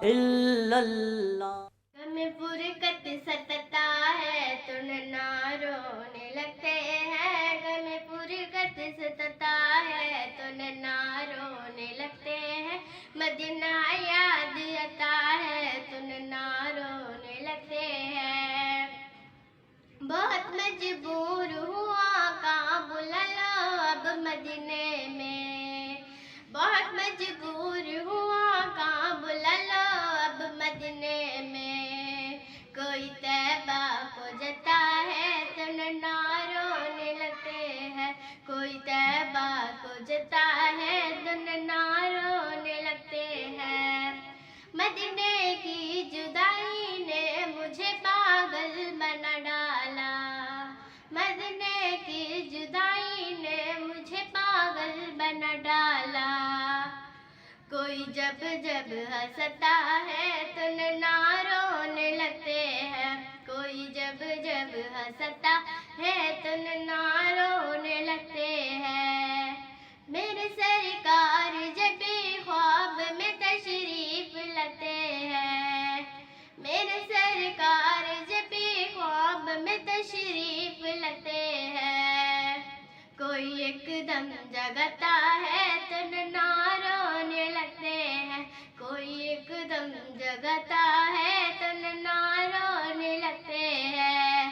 الا اللہ. غم فرقت ستتا ہے تو نانا رونے لگتے ہیں. غم فرقت ستتا ہے تو نانا رونے لگتے ہیں. مدینہ یاد آتا ہے تو نانا رونے لگتے ہیں. بہت مجبور ہوں آقا بلا لو اب مدینے میں. بہت مجبور ہوں آقا بلا لو اب مدینے میں. کوئی طیبہ کو جاتا ہے تو نانا رونے لگتے ہیں. کوئی طیبہ کو جاتا ہے تو نانا رونے لگتے ہیں. مدینے کی جدائی نے مجھے پاگل بنا ڈالا. مدینے کی جدائی نے مجھے پاگل بنا ڈالا. کوئی جب جب ہنستا ہے تو نانا رونے لگتے ہیں. کوئی جب جب ہنستا ہے تو نانا رونے لگتے ہیں. میرے سرکار جب بھی خواب میں تشریف لاتے ہیں. میرے سرکار جب بھی خواب میں تشریف لاتے ہیں. کوئی ایک دم جگتا ہے تو نانا رونے لگتے ہیں. کوئی ایک دم جگتا ہے تو نانا رونے لگتے ہیں.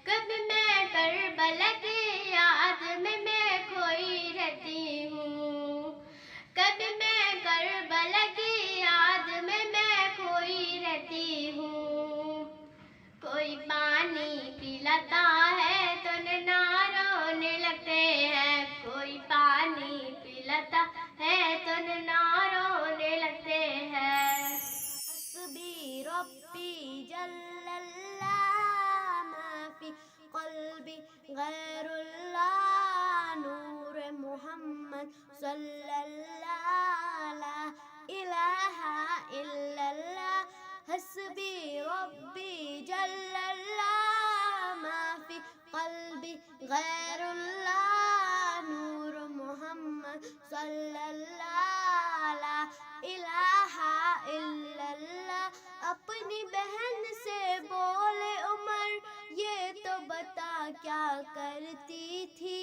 کبھی میں کربلا کی یاد میں کھوئی رہتی ہوں. کبھی میں کربلا کی یاد میں کھوئی رہتی ہوں. کوئی پانی پلاتا ہے تو نانا رونے لگتے ہیں. کوئی پانی پلاتا ہے تو نانا رونے لگتے ہیں. حسبی ربی جل اللہ ما فی قلبی غیر اللہ نور محمد صلی اللہ لا الہ الا اللہ. حسبی ربی جل اللہ ما فی قلبی غیر اللہ نور محمد صلی اللہ لا الہ الا اللہ. اپنی بہن سے بولے عمر یہ تو بتا کیا کرتی تھی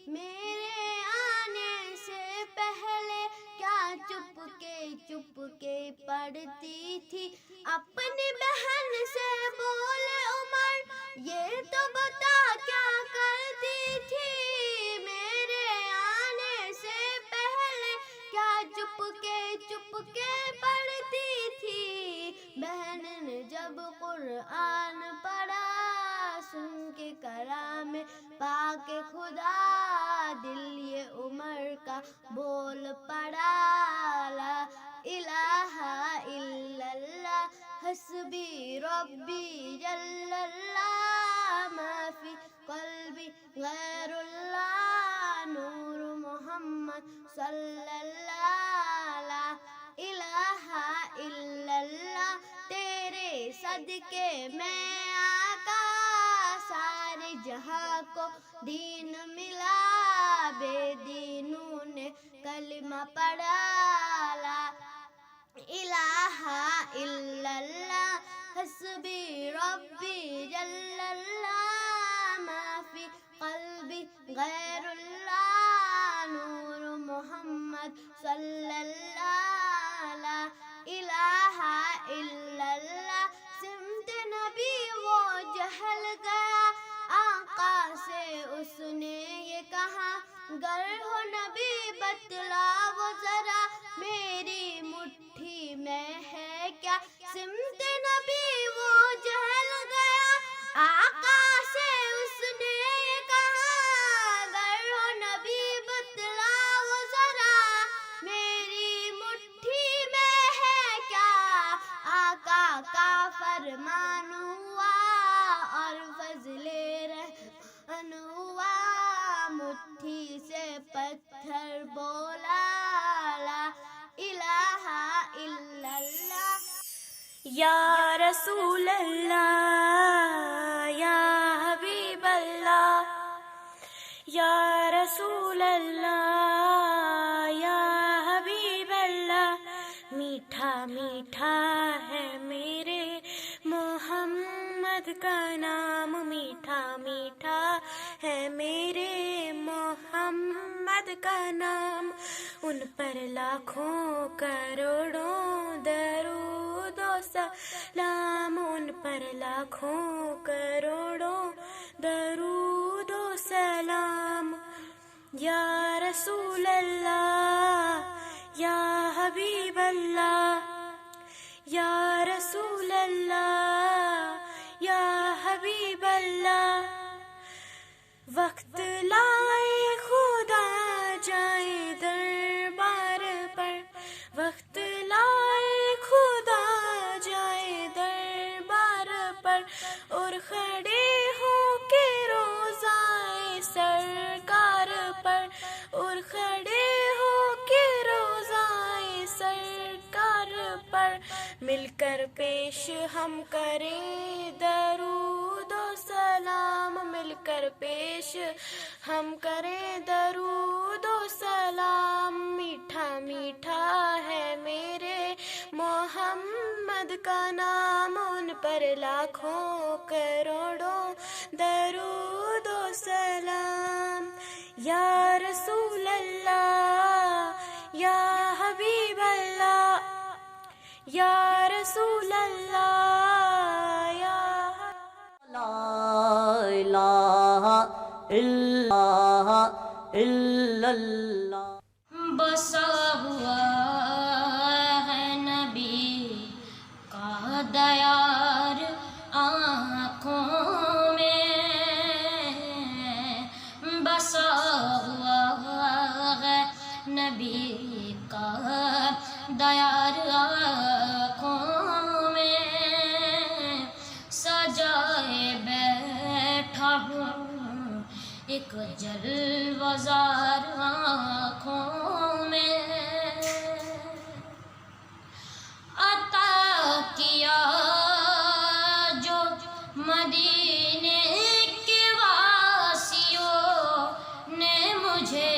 میرے آنے سے پہلے. کیا چپ کے پڑھتی تھی. اپنی بہن سے بولے عمر یہ تو بتا کیا کرتی تھی میرے آنے سے پہلے. کیا چپ کے پڑھتی تھی. بہن نے جب قرآن پڑھا سن کے کلام پاک خدا دل یہ عمر کا بول پڑا لا الہ الا اللہ. حسبی ربی جل اللہ ما فی قلبی غیر اللہ نور محمد صلی اللہ لا الہ الا اللہ. تیرے صدقے میں آقا سارے جہاں کو دین ملا. بے دینوں نے کلمہ پڑھا لا الہ الا اللہ. حسبی ربی جل اللہ ما فی قلبی غیر اللہ نور محمد صلی اللہ لا الہ الا اللہ. سمت نبی وہ جہل گیا آقا سے اس نے یہ کہا گر ہو نبی بتلاؤ ذرا میری مٹھی میں ہے کیا. سمت نبی وہ جہل گیا آقا سے اس نے یہ کہا گر ہو نبی بتلاؤ ذرا میری مٹھی میں ہے کیا. آقا کا فرمان ہوا اور فضل رحمن ہوا. مٹھی سے پتھر بولا لا الہ الا اللہ. یا رسول اللہ یا حبیب اللہ یا رسول اللہ یا حبیب اللہ میٹھا میٹھا ہے میرے محمد کا نام، میٹھا میٹھا ہے میرے محمد کا نام، ان پر لاکھوں کروڑوں درود و سلام، ان پر لاکھوں کروڑوں درود و سلام، یا رسول اللہ یا حبیب اللہ، یا رسول اللہ یا حبیب اللہ، وقت لائے خدا جائے دربار پر، وقت لائے خدا جائے دربار پر، اور کھڑے ہو کے روزائے سرکار پر، اور کھڑے ہو کے روزائے سرکار پر، مل کر پیش ہم کریں درود و سلام، مل کر پیش ہم کریں درود و سلام، میٹھا میٹھا ہے میرے محمد کا نام، ان پر لاکھوں کروڑوں درود و سلام، یا رسول اللہ یا حبیب اللہ، یا رسول اللہ یا لا الہ الا اللہ، بسا ہوا ہے نبی کا دیار آنکھوں میں، بسا ہوا ہے نبی کا دیار آنکھوں میں، سجائے بیٹھا ہوں ایک جلوزار آنکھوں میں، عطا کیا جو مدینے کے واسیوں نے مجھے،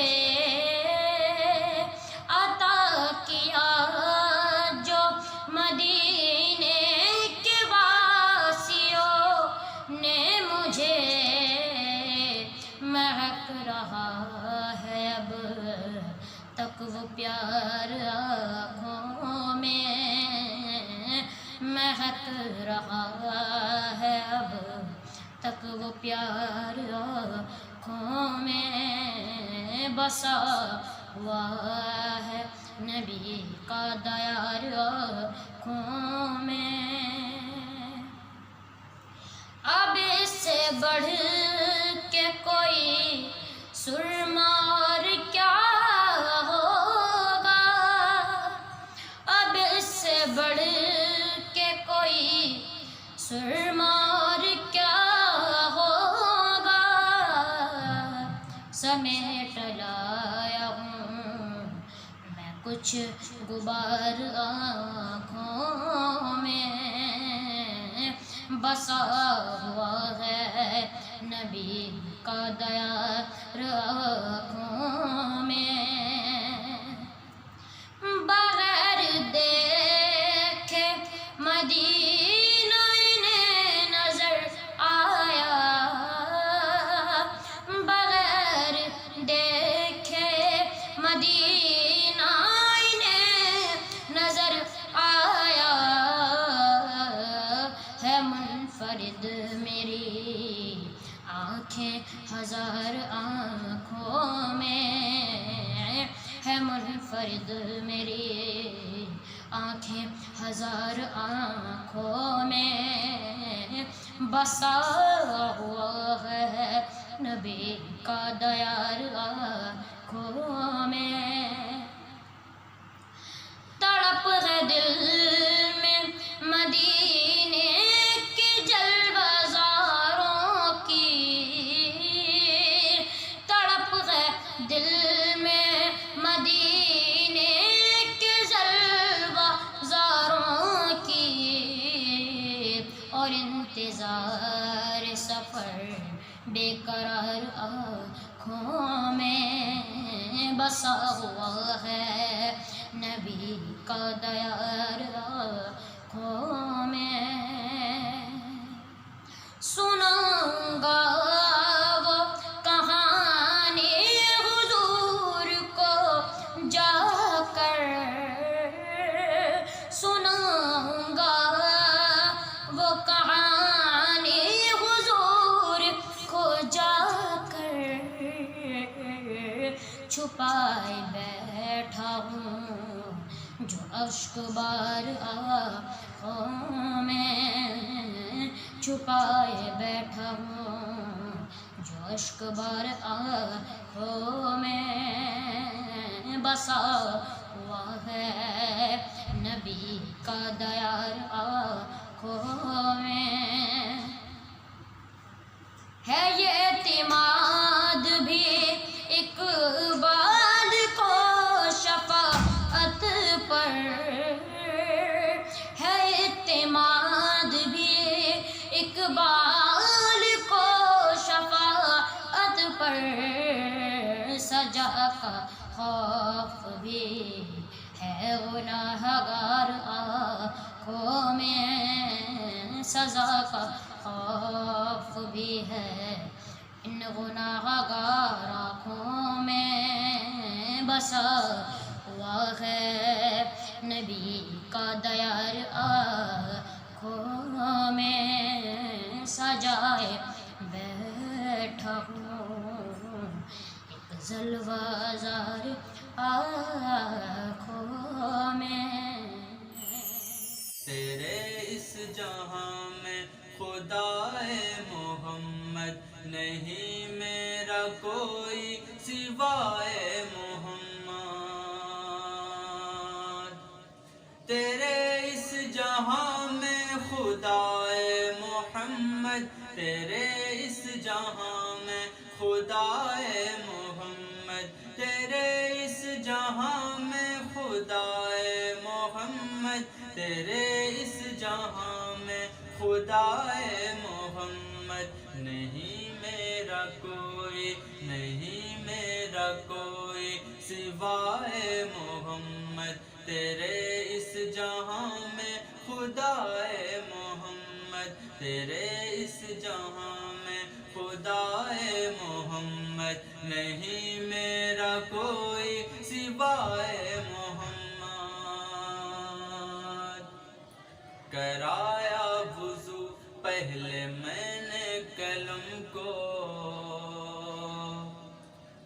عطا کیا جو مدینے کے واسیوں نے مجھے، مہک رہا ہے اب تک وہ پیار آنکھوں میں، مہک رہا ہے اب تک وہ پیار آنکھوں میں، بسا ہوا ہے نبی کا دیار آنکھوں میں، اب اس سے بڑھ کے کوئی سرما اور کیا ہوگا، اب اس سے بڑھ کے کوئی سرما اور کیا ہوگا، سمیٹ لایا ہوں میں کچھ غبار آنکھوں میں، بسا ہوا ہے نبی کا دیار آنکھوں میں، بغیر دیکھے مدینہ انہیں نظر آیا، بغیر دیکھے مدینہ انہیں نظر آیا، ہے منفرد میری آنکھیں ہزار آنکھوں میں، ہے منفرد میری آنکھیں ہزار آنکھوں میں، بسا ہوا ہے نبی کا دیار آنکھوں میں، تڑپ ہے دل میں مدینے کے جلوزاروں کی، تڑپ ہے دل میں مدینے کے جلوزاروں کی، اور انتظار سفر بے قرار آنکھوں میں، بسا ہوا ہے نبی کا دیار آنکھوں میں سنوں گا وہ کہانی حضور کو جا کر سنوں گا وہ کہانی حضور کو جا کر چھپائے بیٹھا ہوں جو اشک بار آنکھوں میں چھپائے بیٹھا ہوں جو اشک بار آنکھوں میں بسا ہوا ہے نبی کا دیار آنکھوں میں ہے یہ اعتماد بھی اقبال کو شفاعت پر ہے اعتماد بھی اقبال کو شفاعت پر سجا کا خوف بھی ہے گناہگار آنکھوں میں سزا کا خوف بھی ہے ان گناہگار آنکھوں میں بسا ہوا ہے نبی کا دیار آنکھوں میں سجائے بیٹھا ہوں ایک جلوہ زار آنکھوں میں تیرے اس جہاں میں خدائے محمد نہیں میرا کوئی سوائے محمد تیرے اس جہاں میں خدائے محمد تیرے اس جہاں میں خدائے محمد تیرے اس جہاں میں خدائے محمد تیرے اس جہاں میں خدائے محمد نہیں میرا کوئی نہیں میرا کوئی سوائے محمد تیرے اس جہاں میں خدائے محمد تیرے اس جہاں میں خدائے محمد نہیں میرا کوئی سوائے محمد کرایا وضو پہلے میں نے قلم کو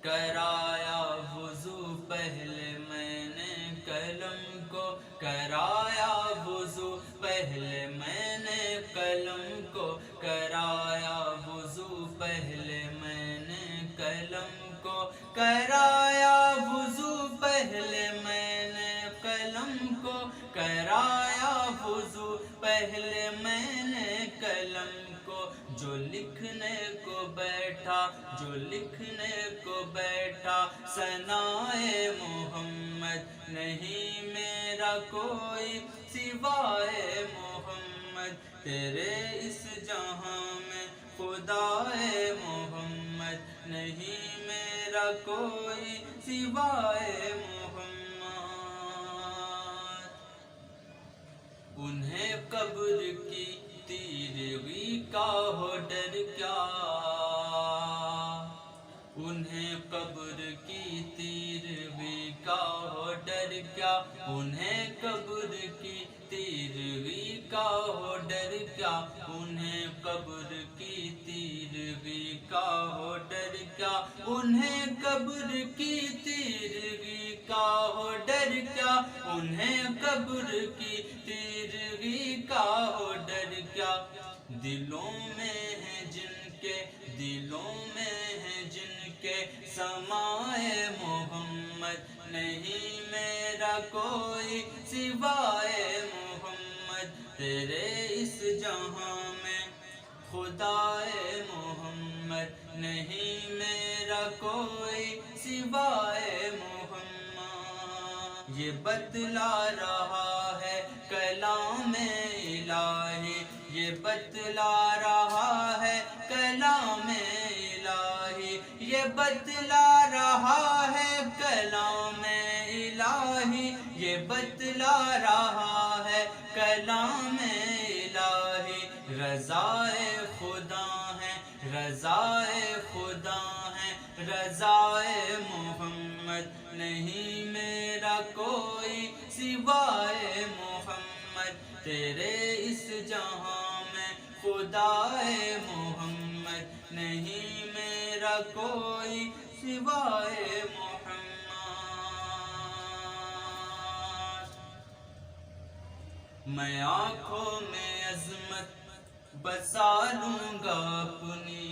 کرایا وضو پہلے میں نے قلم کو کرایا وضو پہلے میں نے قلم کو کرایا وضو پہلے میں نے قلم کو کرایا وضو پہلے میں نے قلم کو کرایا وضو پہلے میں نے قلم کو جو لکھنے کو بیٹھا جو لکھنے کو بیٹھا ثنائے محمد نہیں میرا کوئی سوائے محمد تیرے اس جہاں میں خدائے محمد نہیں میرا کوئی سوائے محمد انہیں قبر کی تیرگی کا ہو ڈر کیا انہیں قبر کی تیرگی کا ہو ڈر کیا انہیں قبر کی تیرگی کا ہو ڈر کیا انہیں قبر کی تیرگی کا ہو ڈر کیا انہیں قبر کی تیرگی کا ہو ڈر کیا انہیں قبر کی تیرگی کا ہو ڈر کیا دلوں میں ہے جن کے دلوں میں ہے جن کے سمائے محمد نہیں میرا کوئی سوائے محمد تیرے اس جہاں میں خدائے محمد نہیں میرا کوئی سوائے محمد یہ بتلا رہا ہے کلام الہی یہ بتلا رہا ہے کلام الہی یہ بتلا رہا ہے کلام الہی یہ بتلا بلا رہا ہے کلام الہی، رضائے خدا ہے، رضائے خدا ہے، رضائے محمد نہیں میرا کوئی سوائے محمد، تیرے اس جہاں میں خدائے محمد نہیں میرا کوئی سوائے محمد۔ میں آنکھوں میں عظمت بسا لوں گا اپنی،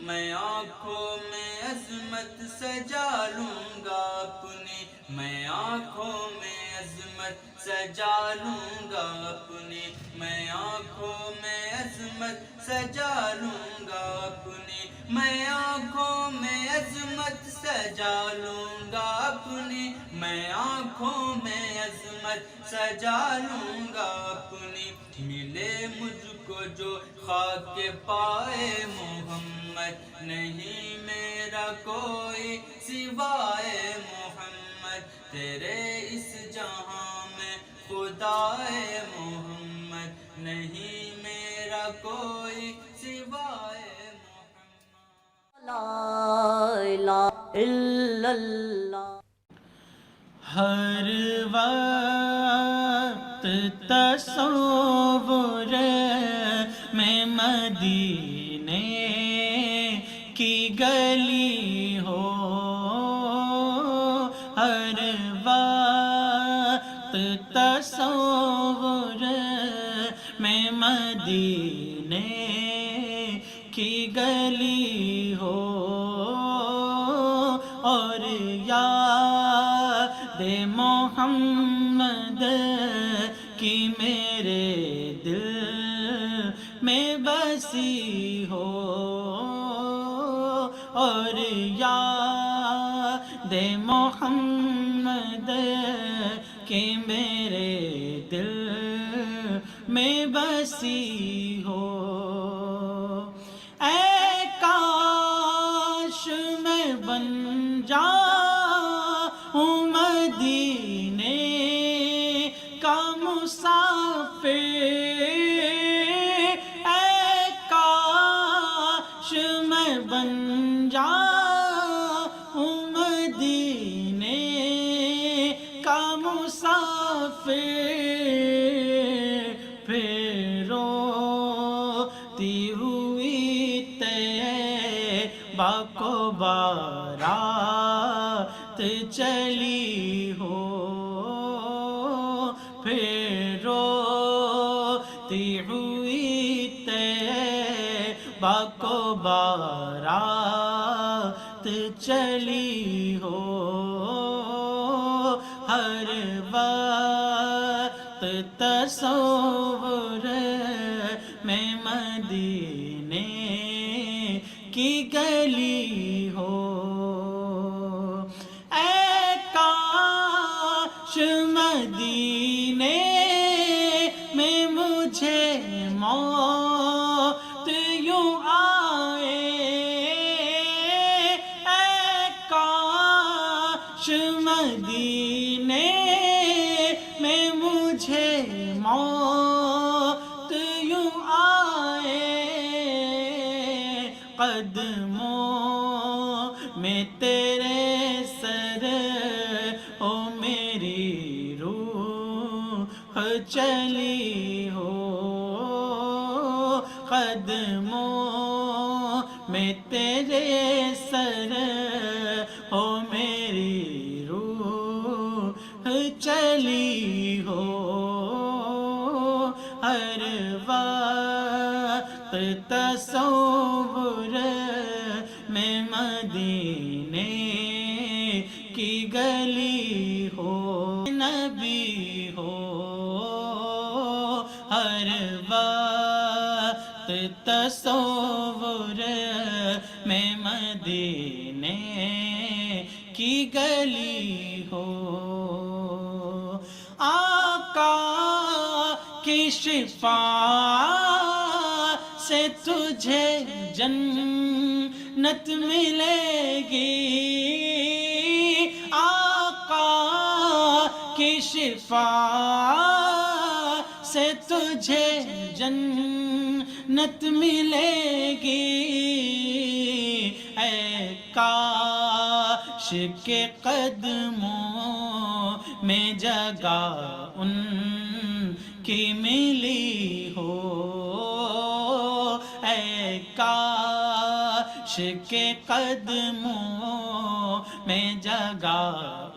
میں آنکھوں میں عظمت سجا لوں گا اپنی، میں آنکھوں میں عظمت سجا لوں گا اپنی، میں آنکھوں میں عظمت سجا لوں گا اپنی، میں آنکھوں میں عظمت سجا لوں گا اپنی، میں آنکھوں میں عظمت سجا لوں گا اپنی، ملے مجھ کو جو خاک پائے محمد نہیں میرا کوئی سوائے محمد، تیرے اس جہاں میں خدائے محمد نہیں میرا کوئی سوائے محمد۔ لا الہ الا اللہ۔ ہر وقت تصور میں مدینے کی گلی ہو، ہر وقت تصور میں مدینے کی گلی ہو، اور یاد محمد کی میرے دل میں بسی ہو، اور یاد محمد کی میرے دل میں بسی ہو۔ اے کاش میں بن جاؤں مدینے کا مسافر، اے کاش میں بن جاؤں مدینے کا مسافر، پھر روتی ہوئی طیبہ کو بارات چلی ہو، پھر روتی ہوئی طیبہ کو بارات چلی ہو، ہر وقت تصور میں مدینے کی گلی ہو، اے کاش مدینے میں مجھے موت یوں آئے، اے کاش مدینے میں مجھے موت یوں آئے، قدموں میں تیرے سر ہو میری روح چلی ہو، قدموں میں تیرے سر ہو میری روح چلی ہو، ہر وقت تصور میں مدینے کی گلی ہو، نبی ہو، ہر وقت تصور میں مدینے کی گلی ہو، آقا کی شفاعت سے تجھے جنت ملے گی، آقا کی شفا سے تجھے جنت ملے گی، اے کاش کے قدموں میں جگہ ان کی ملی ہو، اے کاش کے قدموں میں جگہ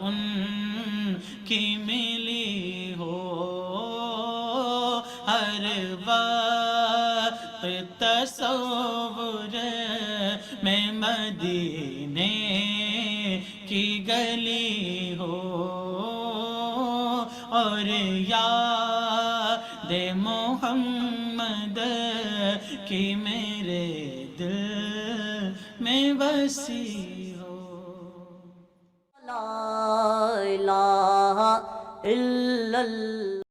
ان کی ملی ہو، ہر وقت تصور میں مدینے کی گلی ہو، اور یاد محمد کی میرے دل میں بسی ہو۔ لا الہ الا اللہ